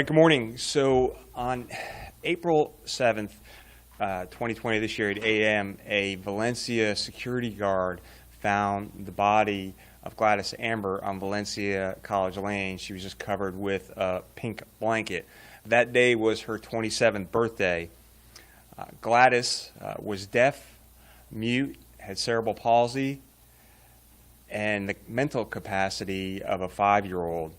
Good morning. So on April 7th, 2020, this year at 8 a.m., a Valencia security guard found the body of Gladys Amber on Valencia College Lane. She was just covered with a pink blanket. That day was her 27th birthday. Gladys was deaf, mute, had cerebral palsy, and the mental capacity of a 5-year-old.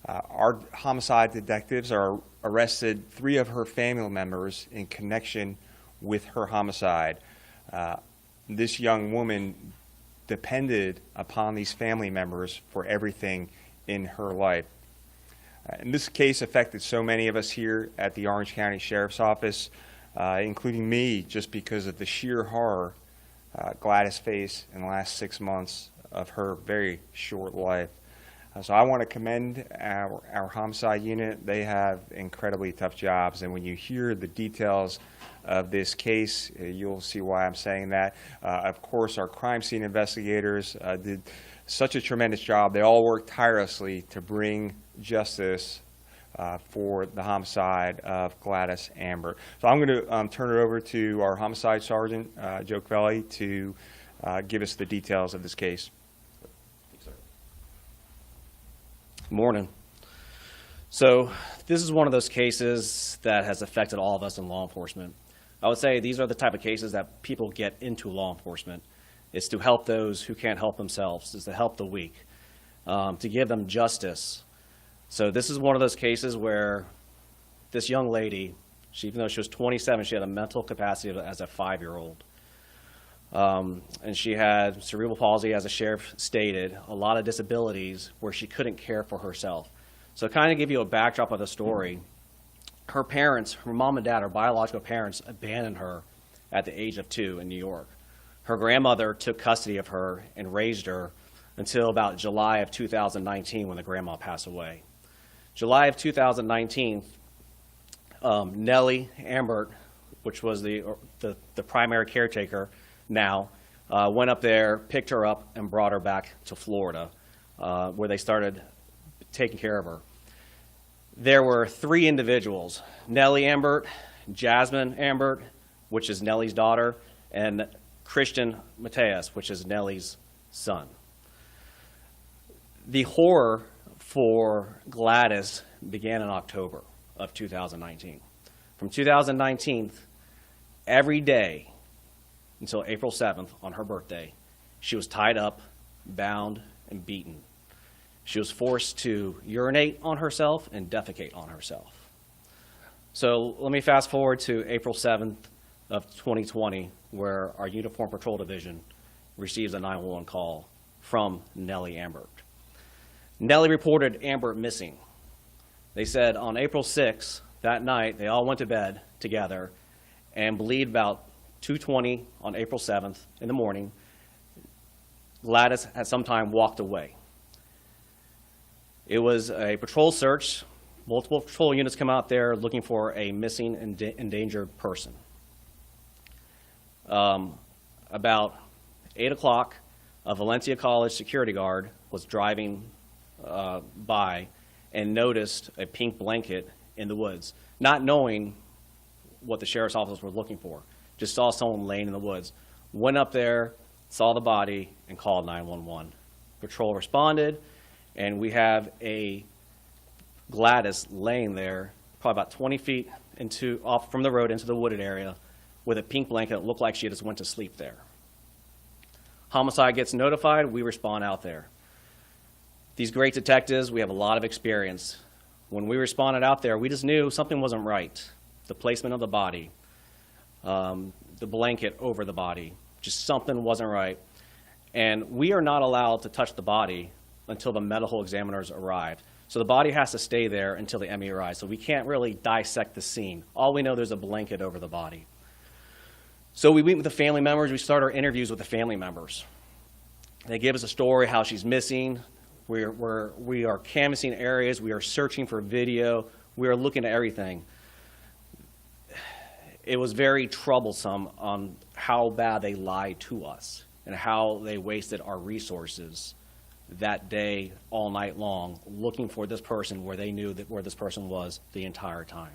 Our homicide detectives arrested 3 of her family members in connection with her homicide. This young woman depended upon these family members for everything in her life. And this case affected so many of us here at the Orange County Sheriff's Office, including me, just because of the sheer horror Gladys faced in the last 6 months of her very short life. So I want to commend our homicide unit. They have incredibly tough jobs, and when you hear the details of this case, you'll see why I'm saying that. Of course, our crime scene investigators did such a tremendous job. They all worked tirelessly to bring justice for the homicide of Gladys Amber. So I'm going to turn it over to our homicide sergeant, Joe Cavelli, to give us the details of this case. Morning. So this is one of those cases that has affected all of us in law enforcement. I would say these are the type of cases that people get into law enforcement. It's to help those who can't help themselves. It's to help the weak, to give them justice. So this is one of those cases where this young lady, even though she was 27, she had a mental capacity as a 5-year-old. And she had cerebral palsy, as the sheriff stated, a lot of disabilities where she couldn't care for herself. So to kind of give you a backdrop of the story, her parents, her mom and dad, her biological parents, abandoned her at the age of 2 in New York. Her grandmother took custody of her and raised her until about July of 2019 when the grandma passed away. July of 2019, Nellie Ambert, which was the primary caretaker now, went up there, picked her up, and brought her back to Florida, where they started taking care of her. There were 3 individuals, Nellie Ambert, Jasmine Ambert, which is Nellie's daughter, and Christian Mateus, which is Nellie's son. The horror for Gladys began in October of 2019. From 2019, every day until April 7th, on her birthday, she was tied up, bound, and beaten. She was forced to urinate on herself and defecate on herself. So let me fast forward to April 7th of 2020, where our Uniform Patrol Division receives a 911 call from Nellie Ambert. Nellie reported Ambert missing. They said on April 6th, that night, they all went to bed together and believed about 2:20 on April 7th in the morning, Gladys at some time walked away. It was a patrol search. Multiple patrol units come out there looking for a missing and endangered person. About 8 o'clock, a Valencia College security guard was driving by and noticed a pink blanket in the woods, not knowing what the sheriff's officers were looking for. Just saw someone laying in the woods. Went up there, saw the body, and called 911. Patrol responded, and we have a Gladys laying there, probably about 20 feet off from the road into the wooded area, with a pink blanket that looked like she just went to sleep there. Homicide gets notified, we respond out there. These great detectives, we have a lot of experience. When we responded out there, we just knew something wasn't right. The placement of the body, the blanket over the body, just something wasn't right. And we are not allowed to touch the body until the medical examiners arrive. So the body has to stay there until the ME arrives. So we can't really dissect the scene. All we know, there's a blanket over the body. So we meet with the family members. We start our interviews with the family members. They give us a story, how she's missing. We are canvassing areas. We are searching for video. We are looking at everything. It was very troublesome on how bad they lied to us and how they wasted our resources that day all night long, looking for this person where they knew that where this person was the entire time.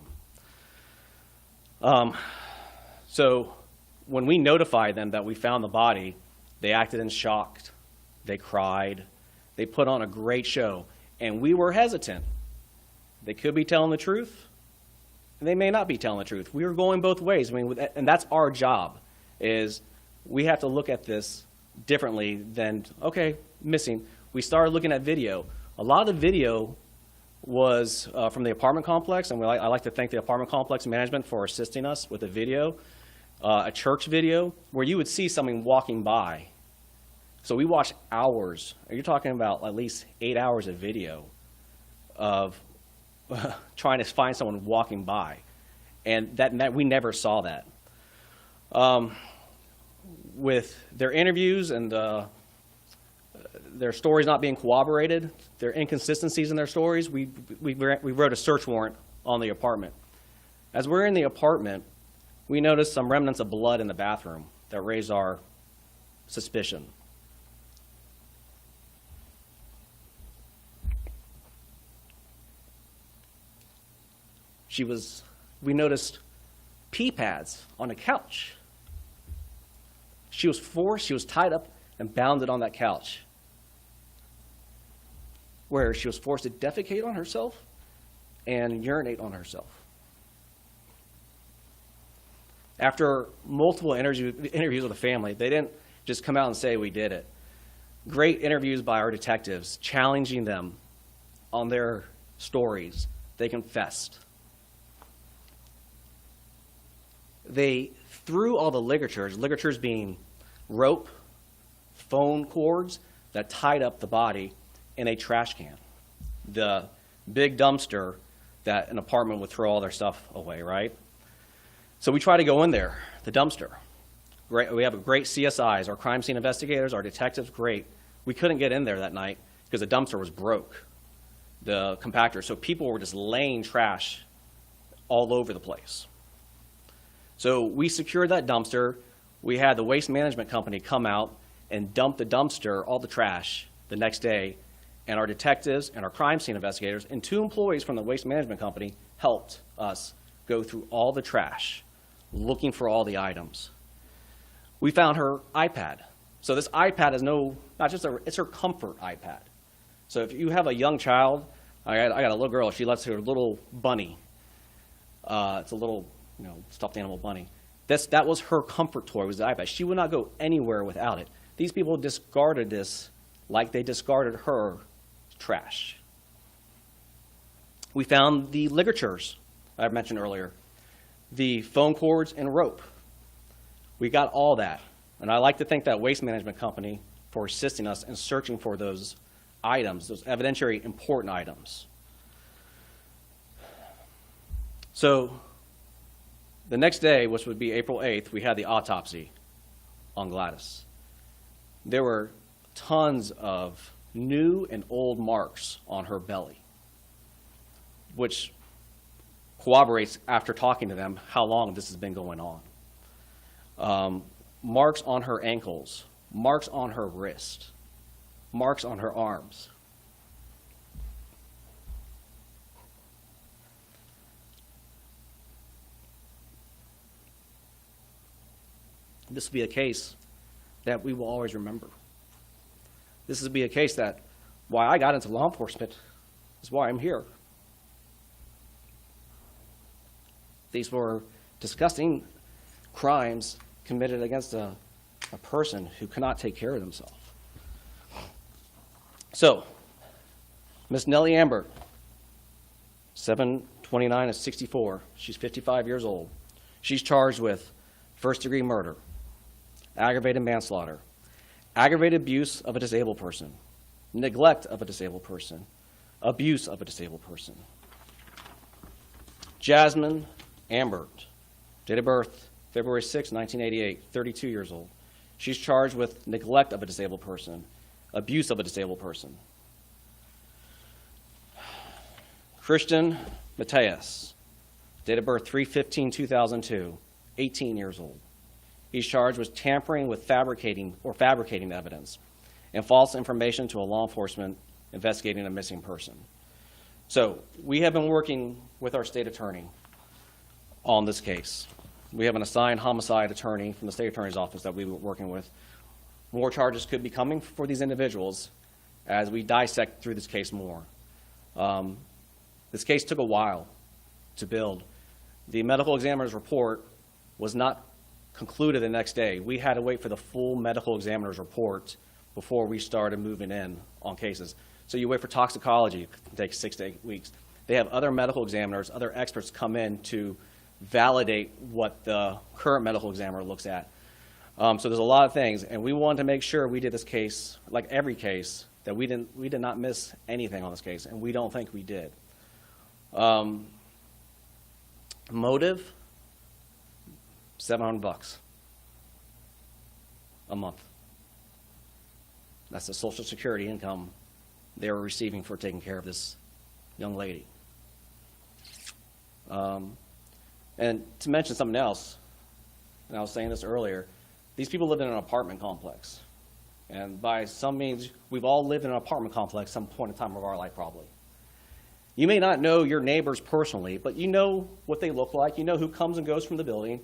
So when we notified them that we found the body, they acted in shock, they cried, they put on a great show, and we were hesitant. They could be telling the truth, and they may not be telling the truth. We were going both ways. I mean, and that's our job, is we have to look at this differently than, okay, missing. We started looking at video. A lot of the video was from the apartment complex, and I like to thank the apartment complex management for assisting us with a video, a church video, where you would see someone walking by. So we watched hours. You're talking about at least 8 hours of video of trying to find someone walking by, and that we never saw that. With their interviews and their stories not being corroborated, their inconsistencies in their stories, we wrote a search warrant on the apartment. As we're in the apartment, we noticed some remnants of blood in the bathroom that raised our suspicion. We noticed pee pads on a couch. She was tied up and bounded on that couch, where she was forced to defecate on herself and urinate on herself. After multiple interviews with the family, they didn't just come out and say we did it. Great interviews by our detectives, challenging them on their stories. They confessed. They threw all the ligatures being rope, phone cords that tied up the body, in a trash can, the big dumpster that an apartment would throw all their stuff away, right? So we try to go in there, the dumpster. Great, we have a great CSIs, our crime scene investigators, our detectives, great. We couldn't get in there that night because the dumpster was broke, the compactor. So people were just laying trash all over the place. So we secured that dumpster. We had the waste management company come out and dump the dumpster, all the trash, the next day. And our detectives and our crime scene investigators and 2 employees from the waste management company helped us go through all the trash, looking for all the items. We found her iPad. So this iPad is it's her comfort iPad. So if you have a young child, I got a little girl, she lets her little bunny. It's a little, stuffed animal bunny. That was her comfort toy, was the iPad. She would not go anywhere without it. These people discarded this like they discarded her trash. We found the ligatures I mentioned earlier, the phone cords and rope. We got all that. And I like to thank that waste management company for assisting us in searching for those items, those evidentiary important items. So the next day, which would be April 8th, we had the autopsy on Gladys. There were tons of new and old marks on her belly, which corroborates, after talking to them, how long this has been going on. Marks on her ankles, marks on her wrist, marks on her arms. This will be a case that we will always remember. This will be a case that why I got into law enforcement is why I'm here. These were disgusting crimes committed against a person who cannot take care of themselves. So, Miss Nellie Ambert, 7/29 of 64. She's 55 years old. She's charged with first-degree murder, aggravated manslaughter, aggravated abuse of a disabled person, neglect of a disabled person, abuse of a disabled person. Jasmine Ambert, date of birth February 6, 1988, 32 years old. She's charged with neglect of a disabled person, abuse of a disabled person. Christian Mateus, date of birth 3/15/2002, 18 years old. He's charged with tampering with fabricating evidence and false information to a law enforcement investigating a missing person. So we have been working with our state attorney on this case. We have an assigned homicide attorney from the state attorney's office that we've been working with. More charges could be coming for these individuals as we dissect through this case more. This case took a while to build. The medical examiner's report was not concluded the next day. We had to wait for the full medical examiner's report before we started moving in on cases. So you wait for toxicology, it can take 6 to 8 weeks. They have other medical examiners, other experts come in to validate what the current medical examiner looks at. So there's a lot of things, and we wanted to make sure we did this case, like every case, that we did not miss anything on this case, and we don't think we did. Motive, $700 a month. That's the Social Security income they were receiving for taking care of this young lady. And to mention something else, and I was saying this earlier, these people lived in an apartment complex. And by some means, we've all lived in an apartment complex at some point in time of our life, probably. You may not know your neighbors personally, but you know what they look like. You know who comes and goes from the building.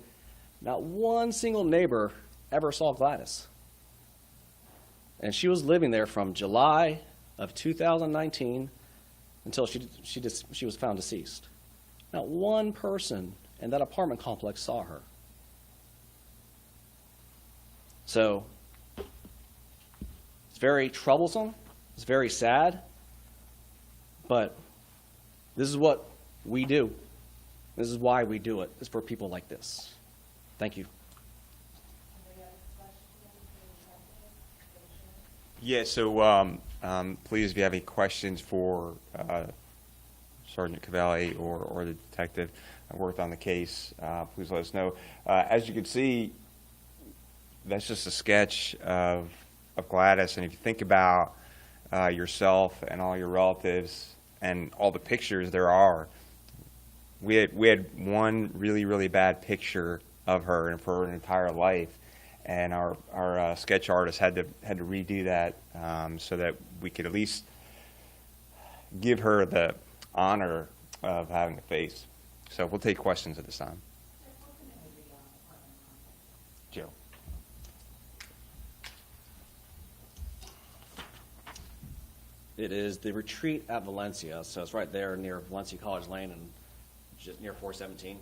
Not one single neighbor ever saw Gladys. And she was living there from July of 2019 until she was found deceased. Not one person in that apartment complex saw her. So it's very troublesome. It's very sad. But this is what we do. This is why we do it. It's for people like this. Thank you. Yeah, so please, if you have any questions for Sergeant Cavalli or the detective that worked on the case, please let us know. As you can see, that's just a sketch of Gladys, and if you think about yourself and all your relatives and all the pictures there are, we had one really, really bad picture of her and for her entire life. And our sketch artist had to redo that so that we could at least give her the honor of having a face. So we'll take questions at this time. Joe. It is the retreat at Valencia, so it's right there near Valencia College Lane and just near 417.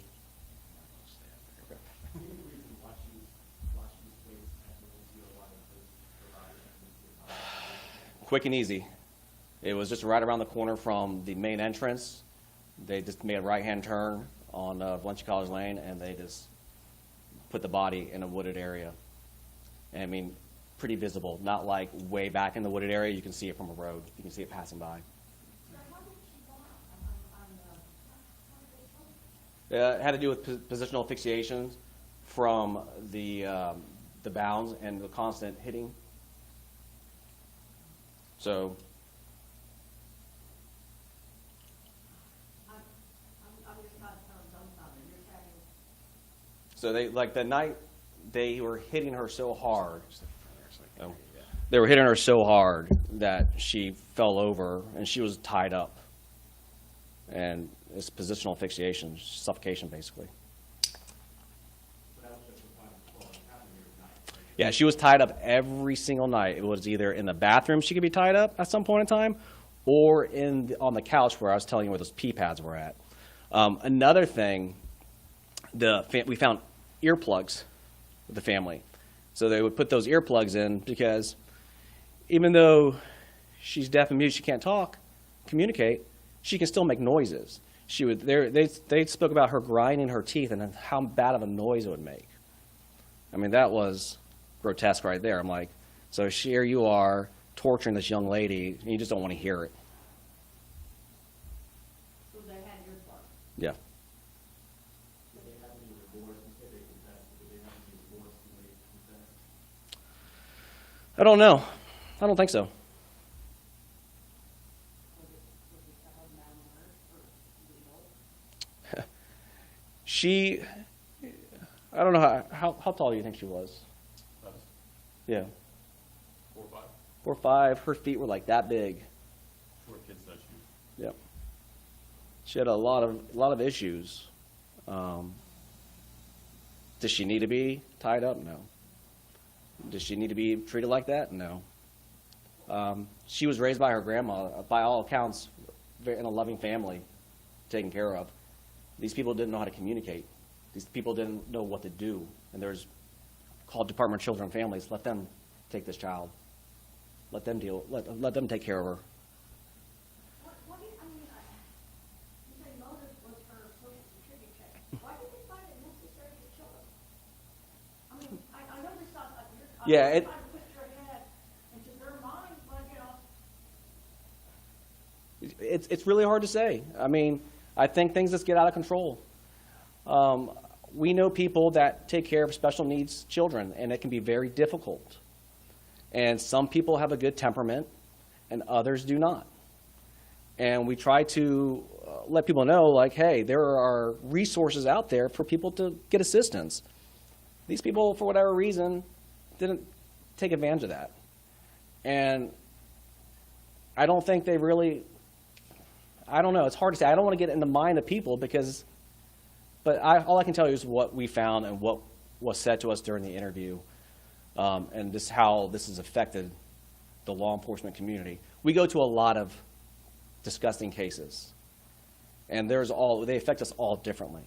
Quick and easy. It was just right around the corner from the main entrance. They just made a right-hand turn on Valencia College Lane, and they just put the body in a wooded area. And I mean, pretty visible, not like way back in the wooded area. You can see it from a road. You can see it passing by. It had to do with positional asphyxiation from the bounds and the constant hitting. So, they, like the night they were hitting her so hard, they were hitting her so hard that she fell over and she was tied up. And it's positional asphyxiation, suffocation basically. Yeah, she was tied up every single night. It was either in the bathroom she could be tied up at some point in time, or on the couch where I was telling you where those pee pads were at. Another thing, we found earplugs with the family. So they would put those earplugs in because even though she's deaf and mute, she can't communicate, she can still make noises. They spoke about her grinding her teeth and how bad of a noise it would make. I mean, that was grotesque right there. I'm like, so here you are torturing this young lady, and you just don't want to hear it. So they had your part. Yeah. Did they have any remorse and say they confessed? Did they have any remorse and they confessed? I don't know. I don't think so. Was it child malnourished or legal? She, I don't know, how tall do you think she was? Yeah. 4'5". 4 or 5. Her feet were like that big. Short kids such you. Yep. She had a lot of issues. Does she need to be tied up? No. Does she need to be treated like that? No. She was raised by her grandma, by all accounts, in a loving family, taken care of. These people didn't know how to communicate. These people didn't know what to do. And there's called Department of Children and Families. Let them take this child. Let them let them take care of her. What do you, I mean, you say motive was her social security check. Why did they find it necessary to kill her? I mean, I know this sounds like you're Yeah, trying to put your head into their mind, but It's really hard to say. I mean, I think things just get out of control. We know people that take care of special needs children, and it can be very difficult. And some people have a good temperament, and others do not. And we try to let people know, like, hey, there are resources out there for people to get assistance. These people, for whatever reason, didn't take advantage of that. And I don't think they really, I don't know, it's hard to say. I don't want to get in the mind of people because, but all I can tell you is what we found and what was said to us during the interview, and just how this has affected the law enforcement community. We go to a lot of disgusting cases, and they affect us all differently.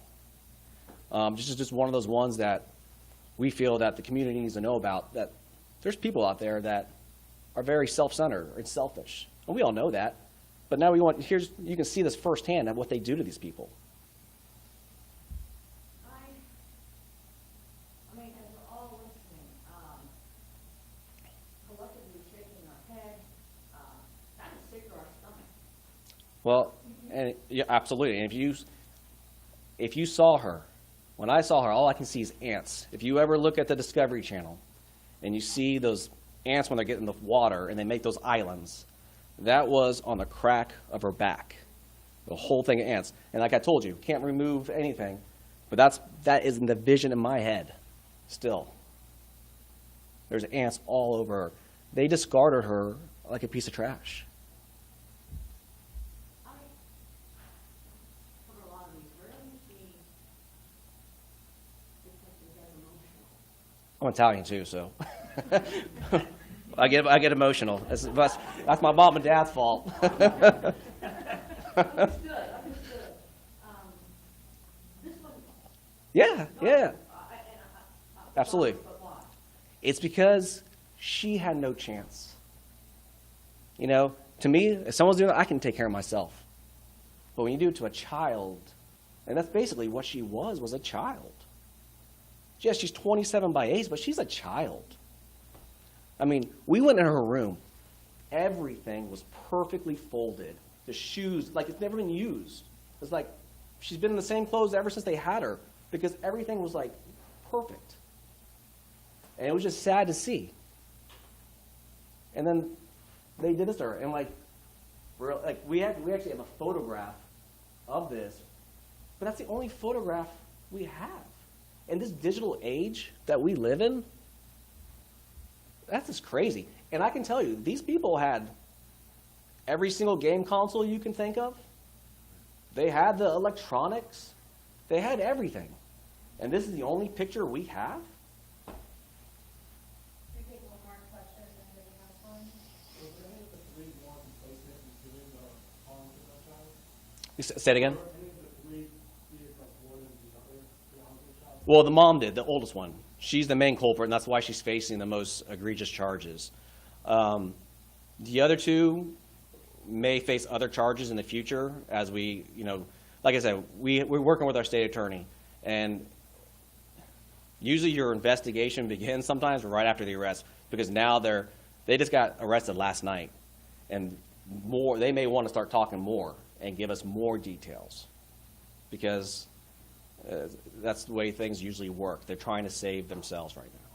This is just one of those ones that we feel that the community needs to know about, that there's people out there that are very self-centered and selfish, and we all know that. But now you can see this firsthand of what they do to these people. I mean, as we're all listening, collectively shaking our head, kind of sick to our stomach. Well, and yeah, absolutely. And if you saw her, when I saw her, all I can see is ants. If you ever look at the Discovery Channel and you see those ants when they're getting the water and they make those islands, that was on the crack of her back, the whole thing of ants. And like I told you, can't remove anything, but that is in the vision in my head still. There's ants all over her. They discarded her like a piece of trash. For a lot of these rooms, detectives get emotional. I'm Italian too, so I get emotional. That's my mom and dad's fault. Understood. This one, Yeah. and Absolutely. but why? It's because she had no chance. You know, to me, if someone's doing it, I can take care of myself. But when you do it to a child, and that's basically what she was a child. Yes, she's 27 by age, but she's a child. I mean, we went in her room. Everything was perfectly folded. The shoes, like it's never been used. It's like she's been in the same clothes ever since they had her because everything was like perfect. And it was just sad to see. And then they did this to her. And we actually have a photograph of this, but that's the only photograph we have. In this digital age that we live in, that's just crazy. And I can tell you, these people had every single game console you can think of. They had the electronics. They had everything. And this is the only picture we have? We take one more question and then we have one. Was there any of the three warrant placement doing the harm to that child? Say it again? Were any of the three vehicles more than the other to harm the child? Well, the mom did, the oldest one. She's the main culprit, and that's why she's facing the most egregious charges. The other two may face other charges in the future as we, like I said, we're working with our state attorney, and usually your investigation begins sometimes right after the arrest because now they just got arrested last night, and they may want to start talking more and give us more details because that's the way things usually work. They're trying to save themselves right now.